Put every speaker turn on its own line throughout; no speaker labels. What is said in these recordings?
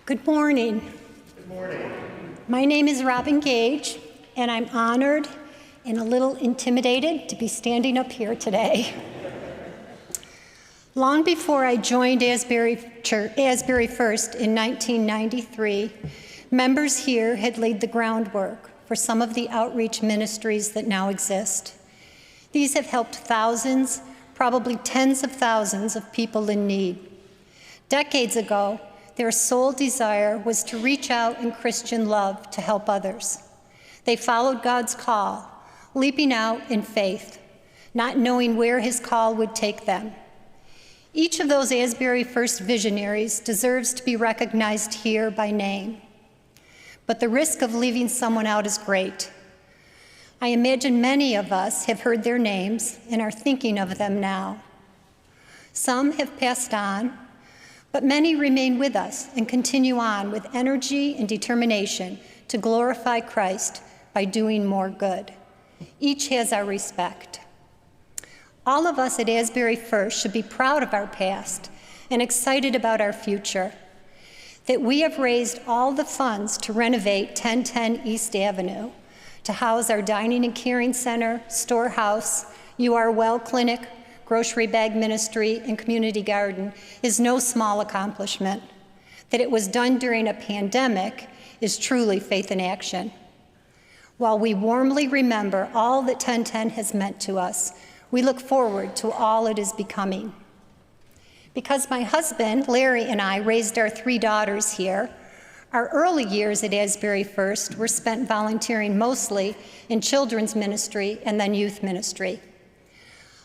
Good morning.
Good morning.
My name is Robyn Gage, and I'm honored and a little intimidated to be standing up here today. Long before I joined Asbury First in 1993, members here had laid the groundwork for some of the outreach ministries that now exist. These have helped thousands, probably tens of thousands of people in need. Decades ago, their sole desire was to reach out in Christian love to help others. They followed God's call, leaping out in faith, not knowing where his call would take them. Each of those Asbury First visionaries deserves to be recognized here by name. But the risk of leaving someone out is great. I imagine many of us have heard their names and are thinking of them now. Some have passed on, but many remain with us and continue on with energy and determination to glorify Christ by doing more good. Each has our respect. All of us at Asbury First should be proud of our past and excited about our future. That we have raised all the funds to renovate 1010 East Avenue, to house our dining and caring center, storehouse, You Are Well clinic, grocery bag ministry, and community garden is no small accomplishment. That it was done during a pandemic is truly faith in action. While we warmly remember all that 1010 has meant to us, we look forward to all it is becoming. Because my husband, Larry, and I raised our 3 daughters here, our early years at Asbury First were spent volunteering mostly in children's ministry and then youth ministry.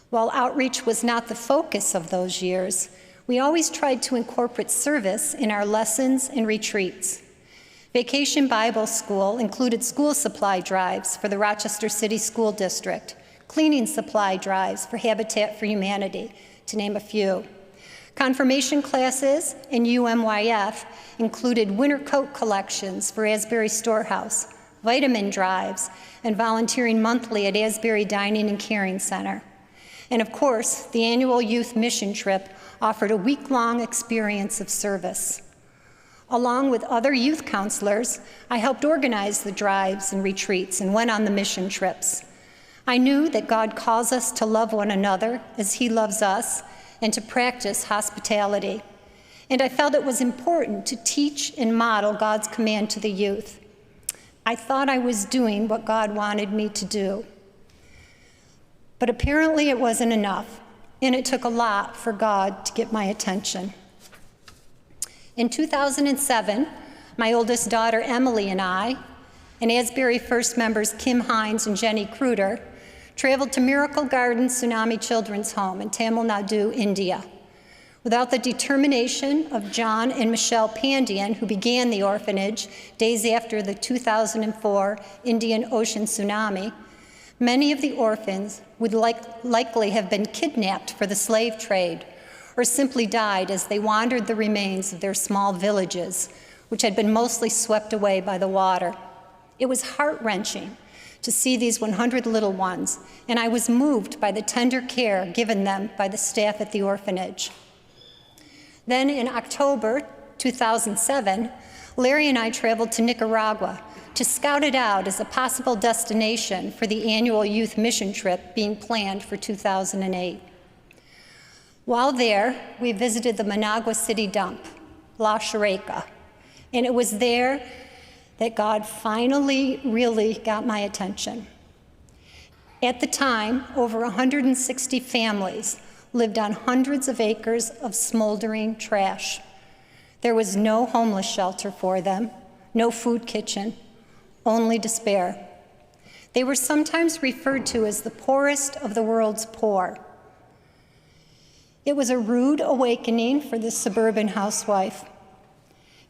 While outreach was not the focus of those years, we always tried to incorporate service in our lessons and retreats. Vacation Bible School included school supply drives for the Rochester City School District, cleaning supply drives for Habitat for Humanity, to name a few. Confirmation classes in UMYF included winter coat collections for Asbury Storehouse, vitamin drives, and volunteering monthly at Asbury Dining and Caring Center. And of course, the annual youth mission trip offered a week-long experience of service. Along with other youth counselors, I helped organize the drives and retreats and went on the mission trips. I knew that God calls us to love one another as he loves us and to practice hospitality. And I felt it was important to teach and model God's command to the youth. I thought I was doing what God wanted me to do. But apparently it wasn't enough, and it took a lot for God to get my attention. In 2007, my oldest daughter Emily and I, and Asbury First members Kim Hines and Jenny Kruder, traveled to Miracle Garden Tsunami Children's Home in Tamil Nadu, India. Without the determination of John and Michelle Pandian, who began the orphanage days after the 2004 Indian Ocean tsunami, many of the orphans would likely have been kidnapped for the slave trade or simply died as they wandered the remains of their small villages, which had been mostly swept away by the water. It was heart-wrenching to see these 100 little ones, and I was moved by the tender care given them by the staff at the orphanage. Then in October 2007, Larry and I traveled to Nicaragua to scout it out as a possible destination for the annual youth mission trip being planned for 2008. While there, we visited the Managua City dump, La Chirreca, and it was there that God finally really got my attention. At the time, over 160 families lived on hundreds of acres of smoldering trash. There was no homeless shelter for them, no food kitchen, only despair. They were sometimes referred to as the poorest of the world's poor. It was a rude awakening for this suburban housewife.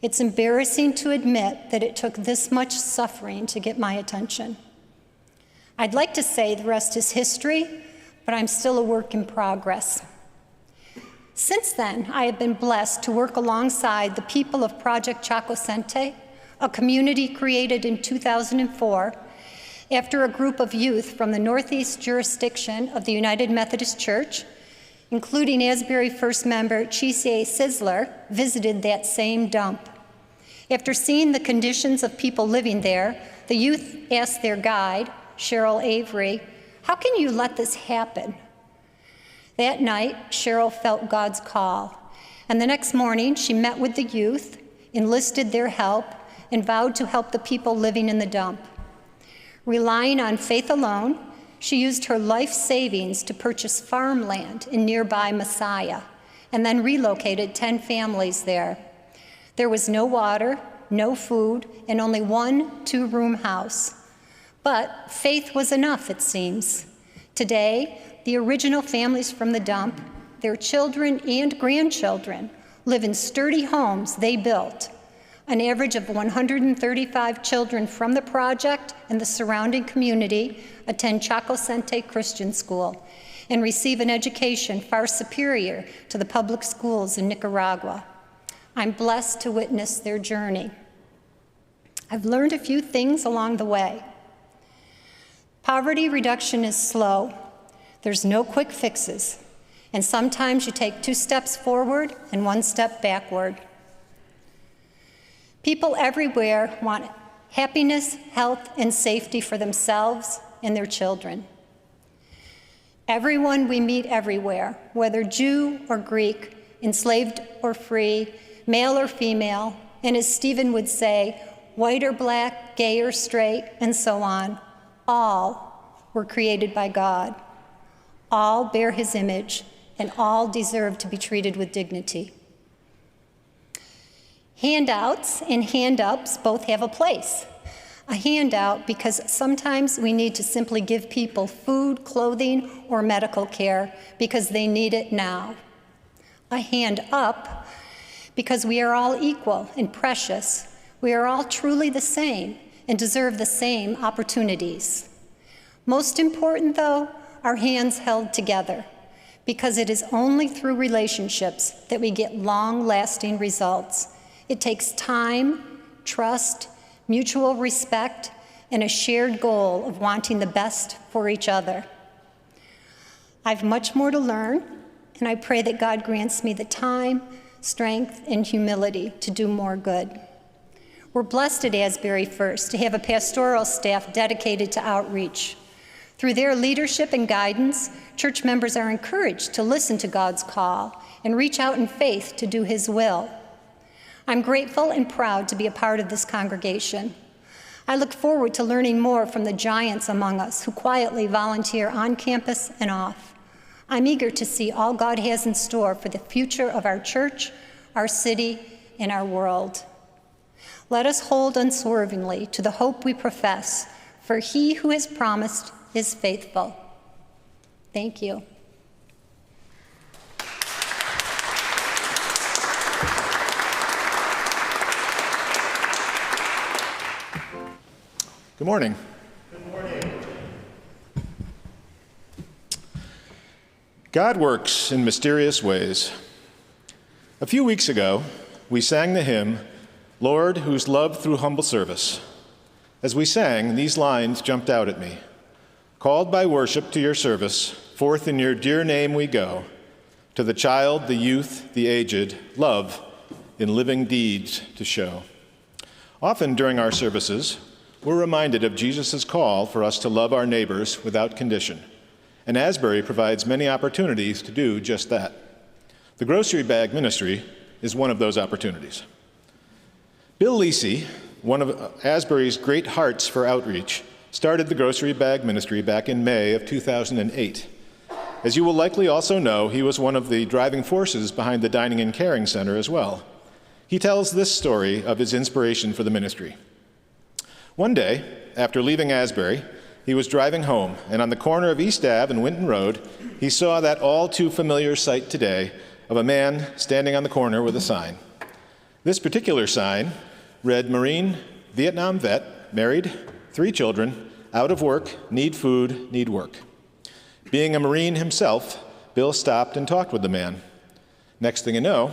It's embarrassing to admit that it took this much suffering to get my attention. I'd like to say the rest is history, but I'm still a work in progress. Since then, I have been blessed to work alongside the people of Project Chacocente, a community created in 2004 after a group of youth from the Northeast jurisdiction of the United Methodist Church, including Asbury First member Chise Sizzler, visited that same dump. After seeing the conditions of people living there, the youth asked their guide, Cheryl Avery, "How can you let this happen?" That night, Cheryl felt God's call, and the next morning she met with the youth, enlisted their help, and vowed to help the people living in the dump. Relying on faith alone, she used her life savings to purchase farmland in nearby Messiah, and then relocated 10 families there. There was no water, no food, and only one 2-room house. But faith was enough, it seems. Today, the original families from the dump, their children and grandchildren, live in sturdy homes they built. An average of 135 children from the project and the surrounding community attend Chacocente Christian School and receive an education far superior to the public schools in Nicaragua. I'm blessed to witness their journey. I've learned a few things along the way. Poverty reduction is slow. There's no quick fixes, and sometimes you take 2 steps forward and 1 step backward. People everywhere want happiness, health, and safety for themselves and their children. Everyone we meet everywhere, whether Jew or Greek, enslaved or free, male or female, and as Stephen would say, white or black, gay or straight, and so on, all were created by God. All bear his image, and all deserve to be treated with dignity. Handouts and hand-ups both have a place. A handout because sometimes we need to simply give people food, clothing, or medical care because they need it now. A hand up because we are all equal and precious. We are all truly the same and deserve the same opportunities. Most important, though, our hands held together, because it is only through relationships that we get long-lasting results. It takes time, trust, mutual respect, and a shared goal of wanting the best for each other. I've much more to learn, and I pray that God grants me the time, strength, and humility to do more good. We're blessed at Asbury First to have a pastoral staff dedicated to outreach. Through their leadership and guidance, church members are encouraged to listen to God's call and reach out in faith to do his will. I'm grateful and proud to be a part of this congregation. I look forward to learning more from the giants among us who quietly volunteer on campus and off. I'm eager to see all God has in store for the future of our church, our city, and our world. Let us hold unswervingly to the hope we profess, for he who has promised is faithful. Thank you.
Good morning.
Good morning.
God works in mysterious ways. A few weeks ago, we sang the hymn, "Lord, whose love through humble service." As we sang, these lines jumped out at me. "Called by worship to your service, forth in your dear name we go. To the child, the youth, the aged, love in living deeds to show." Often during our services, we're reminded of Jesus' call for us to love our neighbors without condition, and Asbury provides many opportunities to do just that. The grocery bag ministry is one of those opportunities. Bill Lisi, one of Asbury's great hearts for outreach, started the grocery bag ministry back in May of 2008. As you will likely also know, he was one of the driving forces behind the Dining and Caring Center as well. He tells this story of his inspiration for the ministry. One day, after leaving Asbury, he was driving home, and on the corner of East Ave and Winton Road, he saw that all too familiar sight today of a man standing on the corner with a sign. This particular sign read, "Marine, Vietnam vet, married, 3 children, out of work, need food, need work." Being a Marine himself, Bill stopped and talked with the man. Next thing you know,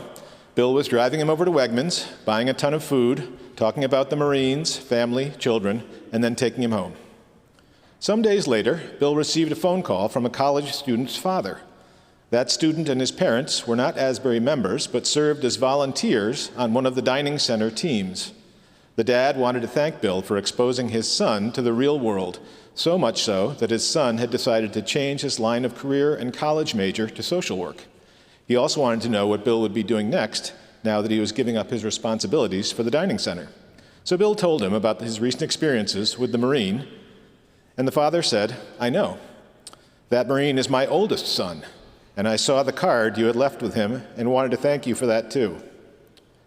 Bill was driving him over to Wegmans, buying a ton of food, talking about the Marines, family, children, and then taking him home. Some days later, Bill received a phone call from a college student's father. That student and his parents were not Asbury members, but served as volunteers on one of the dining center teams. The dad wanted to thank Bill for exposing his son to the real world, so much so that his son had decided to change his line of career and college major to social work. He also wanted to know what Bill would be doing next now that he was giving up his responsibilities for the dining center. So Bill told him about his recent experiences with the Marine, and the father said, "I know. That Marine is my oldest son, and I saw the card you had left with him and wanted to thank you for that too."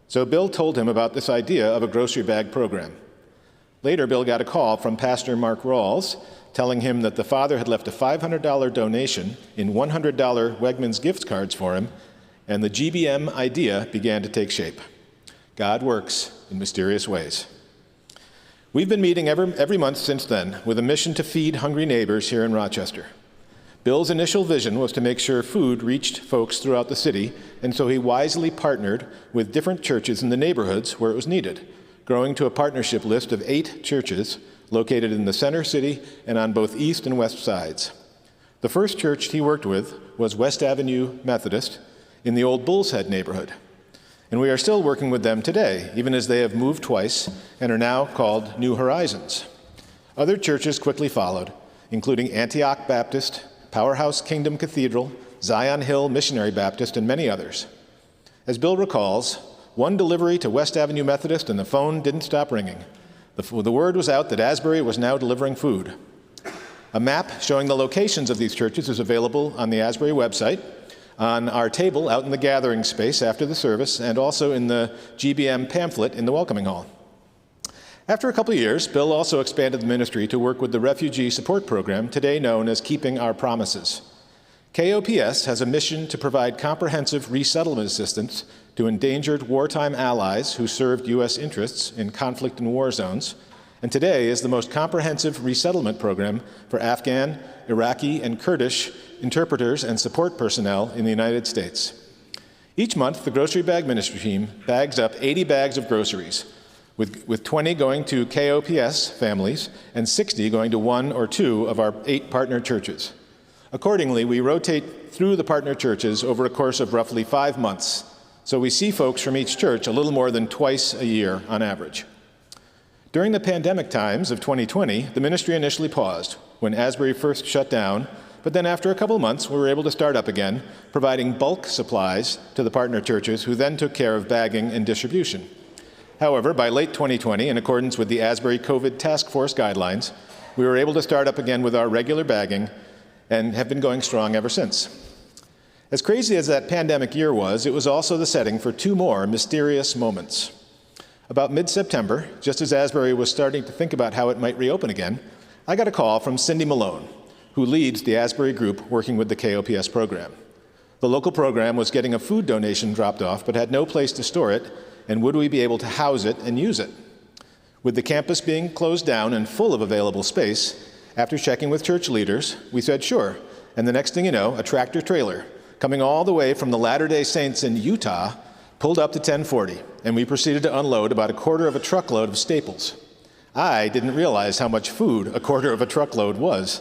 So Bill told him about this idea of a grocery bag program. Later, Bill got a call from Pastor Mark Rawls telling him that the father had left a $500 donation in $100 Wegmans gift cards for him, and the GBM idea began to take shape. God works in mysterious ways. We've been meeting every month since then with a mission to feed hungry neighbors here in Rochester. Bill's initial vision was to make sure food reached folks throughout the city, and so he wisely partnered with different churches in the neighborhoods where it was needed, growing to a partnership list of 8 churches located in the center city and on both east and west sides. The first church he worked with was West Avenue Methodist in the old Bull's Head neighborhood. And we are still working with them today, even as they have moved twice and are now called New Horizons. Other churches quickly followed, including Antioch Baptist, Powerhouse Kingdom Cathedral, Zion Hill Missionary Baptist, and many others. As Bill recalls, one delivery to West Avenue Methodist and the phone didn't stop ringing. The word was out that Asbury was now delivering food. A map showing the locations of these churches is available on the Asbury website, on our table out in the gathering space after the service, and also in the GBM pamphlet in the welcoming hall. After a couple of years, Bill also expanded the ministry to work with the Refugee Support Program, today known as Keeping Our Promises. KOPS has a mission to provide comprehensive resettlement assistance to endangered wartime allies who served U.S. interests in conflict and war zones, and today is the most comprehensive resettlement program for Afghan, Iraqi, and Kurdish interpreters and support personnel in the United States. Each month, the Grocery Bag Ministry team bags up 80 bags of groceries, with 20 going to KOPS families and 60 going to 1 or 2 of our 8 partner churches. Accordingly, we rotate through the partner churches over a course of roughly 5 months, so we see folks from each church a little more than twice a year on average. During the pandemic times of 2020, the ministry initially paused when Asbury first shut down, but then after a couple of months, we were able to start up again, providing bulk supplies to the partner churches who then took care of bagging and distribution. However, by late 2020, in accordance with the Asbury COVID Task Force guidelines, we were able to start up again with our regular bagging and have been going strong ever since. As crazy as that pandemic year was, it was also the setting for 2 more mysterious moments. About mid-September, just as Asbury was starting to think about how it might reopen again, I got a call from Cindy Malone, who leads the Asbury group working with the KOPS program. The local program was getting a food donation dropped off, but had no place to store it, and would we be able to house it and use it? With the campus being closed down and full of available space, after checking with church leaders, we said sure, and the next thing you know, a tractor trailer, coming all the way from the Latter-day Saints in Utah, pulled up to 1040, and we proceeded to unload about a quarter of a truckload of staples. I didn't realize how much food a quarter of a truckload was.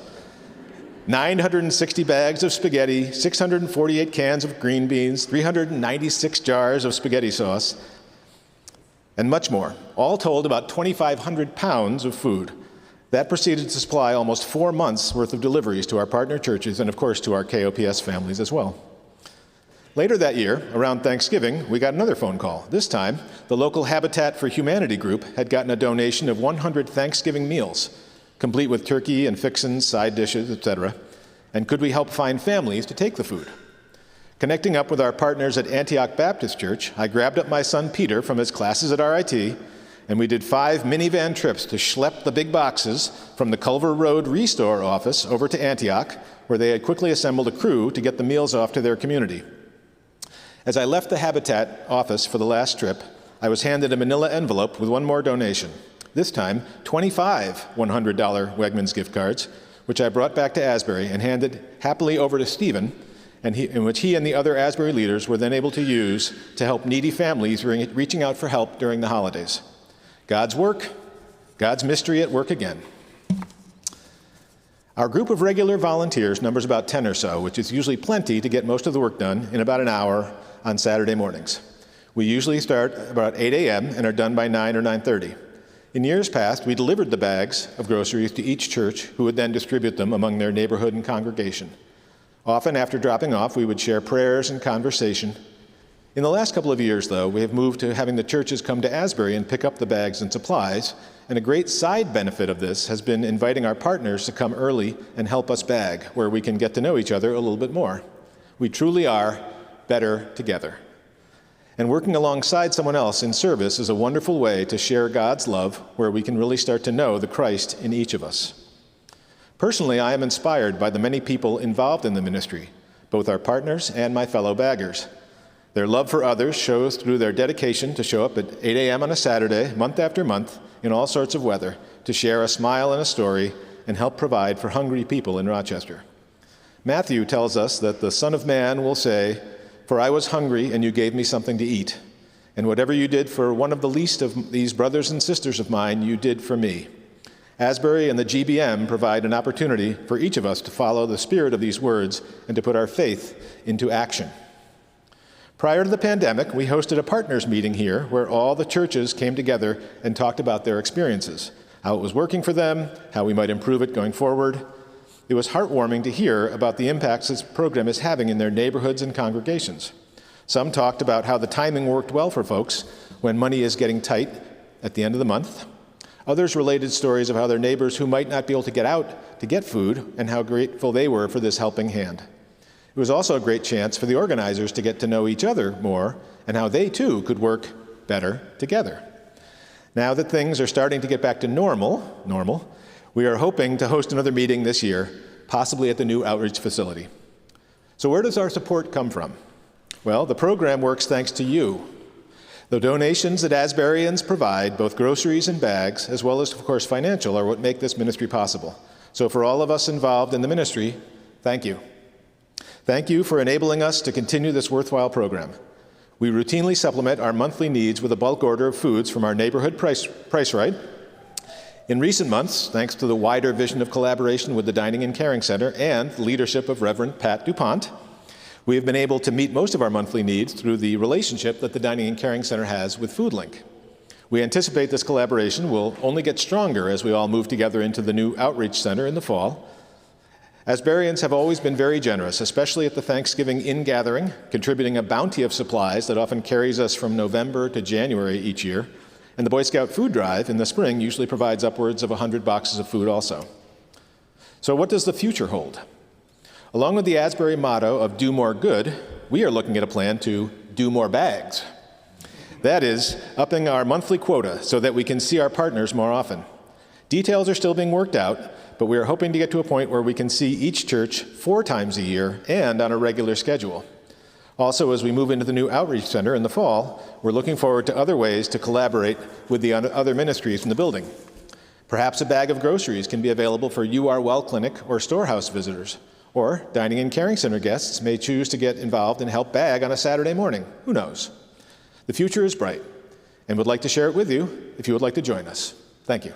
960 bags of spaghetti, 648 cans of green beans, 396 jars of spaghetti sauce, and much more. All told, about 2,500 pounds of food. That proceeded to supply almost 4 months' worth of deliveries to our partner churches and, of course, to our KOPS families as well. Later that year, around Thanksgiving, we got another phone call. This time, the local Habitat for Humanity group had gotten a donation of 100 Thanksgiving meals, complete with turkey and fixins, side dishes, etc. And could we help find families to take the food? Connecting up with our partners at Antioch Baptist Church, I grabbed up my son Peter from his classes at RIT, and we did 5 minivan trips to schlep the big boxes from the Culver Road Restore office over to Antioch, where they had quickly assembled a crew to get the meals off to their community. As I left the Habitat office for the last trip, I was handed a manila envelope with 1 more donation. This time, 25 $100 Wegmans gift cards, which I brought back to Asbury and handed happily over to Stephen, in which he and the other Asbury leaders were then able to use to help needy families reaching out for help during the holidays. God's work, God's mystery at work again. Our group of regular volunteers numbers about 10 or so, which is usually plenty to get most of the work done in about an hour on Saturday mornings. We usually start about 8 a.m. and are done by 9 or 9:30. In years past, we delivered the bags of groceries to each church, who would then distribute them among their neighborhood and congregation. Often, after dropping off, we would share prayers and conversation. In the last couple of years, though, we have moved to having the churches come to Asbury and pick up the bags and supplies, and a great side benefit of this has been inviting our partners to come early and help us bag, where we can get to know each other a little bit more. We truly are better together. And working alongside someone else in service is a wonderful way to share God's love, where we can really start to know the Christ in each of us. Personally, I am inspired by the many people involved in the ministry, both our partners and my fellow baggers. Their love for others shows through their dedication to show up at 8 a.m. on a Saturday, month after month, in all sorts of weather, to share a smile and a story and help provide for hungry people in Rochester. Matthew tells us that the Son of Man will say, "For I was hungry, and you gave me something to eat. And whatever you did for one of the least of these brothers and sisters of mine, you did for me." Asbury and the GBM provide an opportunity for each of us to follow the spirit of these words and to put our faith into action. Prior to the pandemic, we hosted a partners meeting here where all the churches came together and talked about their experiences, how it was working for them, how we might improve it going forward. It was heartwarming to hear about the impacts this program is having in their neighborhoods and congregations. Some talked about how the timing worked well for folks when money is getting tight at the end of the month. Others related stories of how their neighbors who might not be able to get out to get food and how grateful they were for this helping hand. It was also a great chance for the organizers to get to know each other more and how they too could work better together. Now that things are starting to get back to normal, we are hoping to host another meeting this year, possibly at the new outreach facility. So where does our support come from? Well, the program works thanks to you. The donations that Asburyans provide, both groceries and bags, as well as, of course, financial, are what make this ministry possible. So for all of us involved in the ministry, thank you. Thank you for enabling us to continue this worthwhile program. We routinely supplement our monthly needs with a bulk order of foods from our neighborhood Price Right. In recent months, thanks to the wider vision of collaboration with the Dining and Caring Center and the leadership of Reverend Pat DuPont, we have been able to meet most of our monthly needs through the relationship that the Dining and Caring Center has with FoodLink. We anticipate this collaboration will only get stronger as we all move together into the new outreach center in the fall. Asburyans have always been very generous, especially at the Thanksgiving in-gathering, contributing a bounty of supplies that often carries us from November to January each year. And the Boy Scout food drive in the spring usually provides upwards of 100 boxes of food also. So what does the future hold? Along with the Asbury motto of do more good, we are looking at a plan to do more bags. That is, upping our monthly quota so that we can see our partners more often. Details are still being worked out, but we are hoping to get to a point where we can see each church 4 times a year and on a regular schedule. Also, as we move into the new outreach center in the fall, we're looking forward to other ways to collaborate with the other ministries in the building. Perhaps a bag of groceries can be available for You Are Well Clinic or Storehouse visitors, or Dining and Caring Center guests may choose to get involved and help bag on a Saturday morning. Who knows? The future is bright, and would like to share it with you if you would like to join us. Thank you.